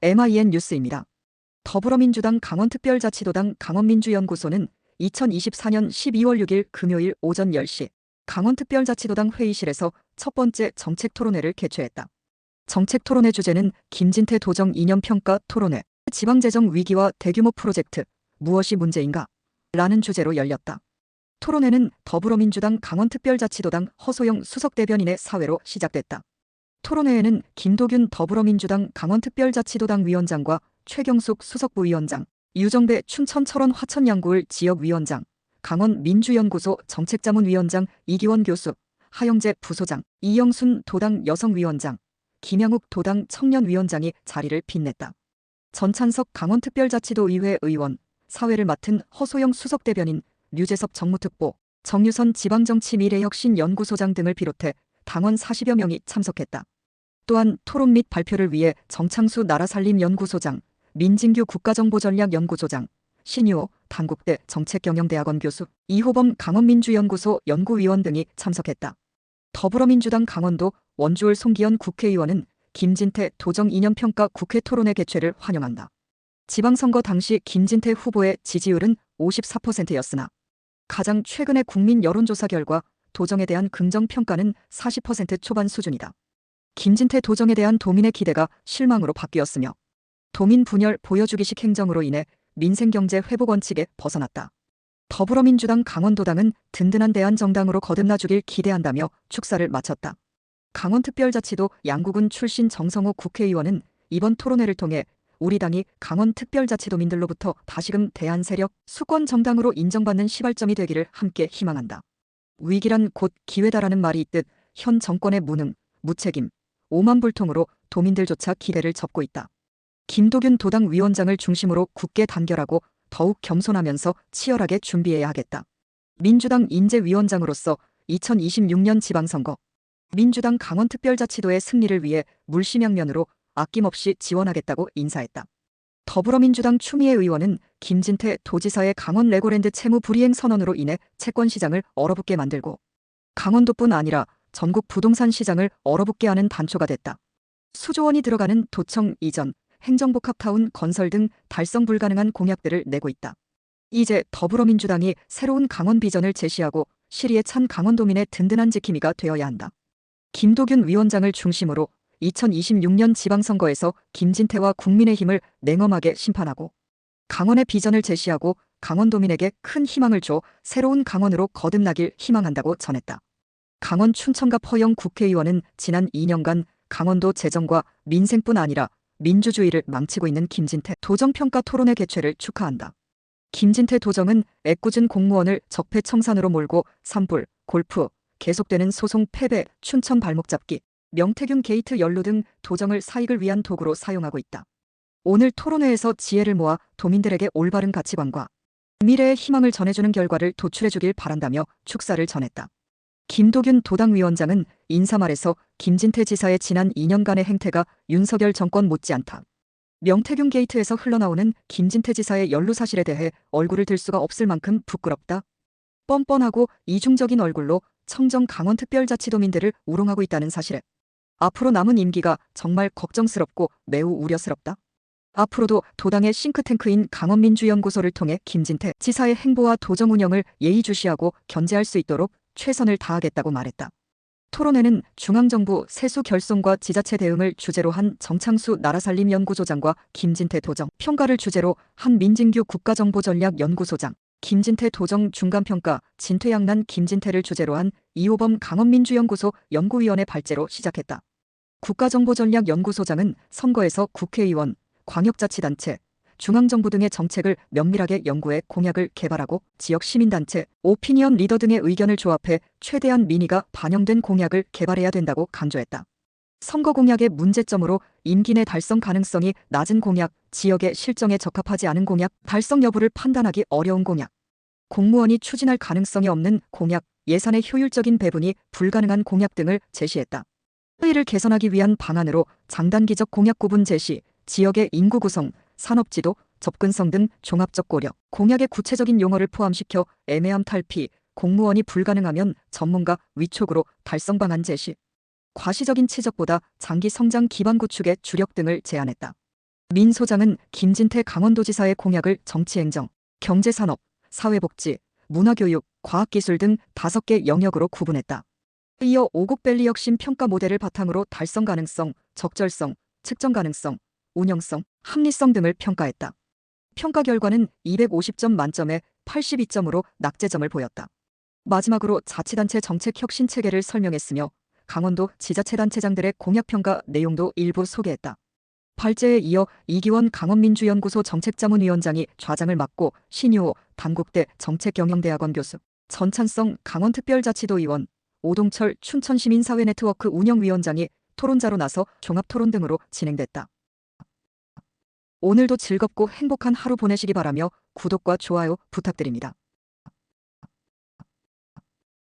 MIN 뉴스입니다. 더불어민주당 강원특별자치도당 강원민주연구소는 2024년 12월 6일 금요일 오전 10시 강원특별자치도당 회의실에서 첫 번째 정책토론회를 개최했다. 정책토론회 주제는 김진태 도정 이념평가 토론회, 지방재정 위기와 대규모 프로젝트, 무엇이 문제인가? 라는 주제로 열렸다. 토론회는 더불어민주당 강원특별자치도당 허소영 수석대변인의 사회로 시작됐다. 토론회에는 김도균 더불어민주당 강원특별자치도당 위원장과 최경숙 수석부위원장, 유정배 춘천 철원 화천 양구을 지역위원장, 강원민주연구소 정책자문위원장 이기원 교수, 하영재 부소장, 이영순 도당 여성위원장, 김양욱 도당 청년위원장이 자리를 빛냈다. 전찬석 강원특별자치도의회 의원, 사회를 맡은 허소영 수석대변인, 류재섭 정무특보, 정유선 지방정치미래혁신연구소장 등을 비롯해 당원 40여 명이 참석했다. 또한 토론 및 발표를 위해 정창수 나라살림연구소장, 민진규 국가정보전략연구소장, 신유호 단국대 정책경영대학원 교수, 이호범 강원민주연구소 연구위원 등이 참석했다. 더불어민주당 강원도 원주을 송기현 국회의원은 김진태 도정 이념평가 국회 토론회 개최를 환영한다. 지방선거 당시 김진태 후보의 지지율은 54%였으나 가장 최근의 국민 여론조사 결과 도정에 대한 긍정평가는 40% 초반 수준이다. 김진태 도정에 대한 도민의 기대가 실망으로 바뀌었으며 도민 분열 보여주기식 행정으로 인해 민생경제 회복 원칙에 벗어났다. 더불어민주당 강원도당은 든든한 대안정당으로 거듭나주길 기대한다며 축사를 마쳤다. 강원특별자치도 양구군 출신 정성호 국회의원은 이번 토론회를 통해 우리 당이 강원특별자치도민들로부터 다시금 대안세력, 수권정당으로 인정받는 시발점이 되기를 함께 희망한다. 위기란 곧 기회다라는 말이 있듯 현 정권의 무능, 무책임, 오만불통으로 도민들조차 기대를 접고 있다. 김도균 도당 위원장을 중심으로 굳게 단결하고 더욱 겸손하면서 치열하게 준비해야 하겠다. 민주당 인재위원장으로서 2026년 지방선거, 민주당 강원특별자치도의 승리를 위해 물심양면으로 아낌없이 지원하겠다고 인사했다. 더불어민주당 추미애 의원은 김진태 도지사의 강원 레고랜드 채무 불이행 선언으로 인해 채권시장을 얼어붙게 만들고 강원도뿐 아니라 전국 부동산 시장을 얼어붙게 하는 단초가 됐다. 수조 원이 들어가는 도청 이전, 행정복합타운 건설 등 달성 불가능한 공약들을 내고 있다. 이제 더불어민주당이 새로운 강원 비전을 제시하고 실의에 찬 강원도민의 든든한 지킴이가 되어야 한다. 김도균 위원장을 중심으로 2026년 지방선거에서 김진태와 국민의힘을 냉엄하게 심판하고 강원의 비전을 제시하고 강원도민에게 큰 희망을 줘 새로운 강원으로 거듭나길 희망한다고 전했다. 강원 춘천갑 허영 국회의원은 지난 2년간 강원도 재정과 민생뿐 아니라 민주주의를 망치고 있는 김진태 도정평가 토론회 개최를 축하한다. 김진태 도정은 애꿎은 공무원을 적폐청산으로 몰고 산불, 골프, 계속되는 소송 패배, 춘천 발목 잡기, 명태균 게이트 연루 등 도정을 사익을 위한 도구로 사용하고 있다. 오늘 토론회에서 지혜를 모아 도민들에게 올바른 가치관과 미래의 희망을 전해주는 결과를 도출해주길 바란다며 축사를 전했다. 김도균 도당위원장은 인사말에서 김진태 지사의 지난 2년간의 행태가 윤석열 정권 못지않다. 명태균 게이트에서 흘러나오는 김진태 지사의 연루 사실에 대해 얼굴을 들 수가 없을 만큼 부끄럽다. 뻔뻔하고 이중적인 얼굴로 청정 강원특별자치도민들을 우롱하고 있다는 사실에 앞으로 남은 임기가 정말 걱정스럽고 매우 우려스럽다. 앞으로도 도당의 싱크탱크인 강원민주연구소를 통해 김진태 지사의 행보와 도정 운영을 예의주시하고 견제할 수 있도록 최선을 다하겠다고 말했다. 토론회는 중앙정부 세수 결손과 지자체 대응을 주제로 한 정창수 나라살림연구소장과 김진태 도정 평가를 주제로 한 민진규 국가정보전략연구소장, 김진태 도정 중간평가 진퇴양난 김진태를 주제로 한 이호범 강원민주연구소 연구위원회 발제로 시작했다. 국가정보전략연구소장은 선거에서 국회의원, 광역자치단체, 중앙정부 등의 정책을 면밀하게 연구해 공약을 개발하고 지역 시민단체, 오피니언 리더 등의 의견을 조합해 최대한 민의가 반영된 공약을 개발해야 된다고 강조했다. 선거 공약의 문제점으로 임기 내 달성 가능성이 낮은 공약, 지역의 실정에 적합하지 않은 공약, 달성 여부를 판단하기 어려운 공약, 공무원이 추진할 가능성이 없는 공약, 예산의 효율적인 배분이 불가능한 공약 등을 제시했다. 회의를 개선하기 위한 방안으로 장단기적 공약 구분 제시, 지역의 인구 구성, 산업지도, 접근성 등 종합적 고려, 공약의 구체적인 용어를 포함시켜 애매함 탈피, 공무원이 불가능하면 전문가 위촉으로 달성 방안 제시, 과시적인 치적보다 장기 성장 기반 구축의 주력 등을 제안했다. 민 소장은 김진태 강원도지사의 공약을 정치행정, 경제산업, 사회복지, 문화교육, 과학기술 등 5개 영역으로 구분했다. 이어 오곡밸리 혁신 평가 모델을 바탕으로 달성 가능성, 적절성, 측정 가능성, 운영성, 합리성 등을 평가했다. 평가 결과는 250점 만점에 82점으로 낙제점을 보였다. 마지막으로 자치단체 정책 혁신 체계를 설명했으며 강원도 지자체단체장들의 공약평가 내용도 일부 소개했다. 발제에 이어 이기원 강원민주연구소 정책자문위원장이 좌장을 맡고 신유호 단국대 정책경영대학원 교수, 전찬성 강원특별자치도의원, 오동철 춘천시민사회네트워크 운영위원장이 토론자로 나서 종합토론 등으로 진행됐다. 오늘도 즐겁고 행복한 하루 보내시기 바라며 구독과 좋아요 부탁드립니다.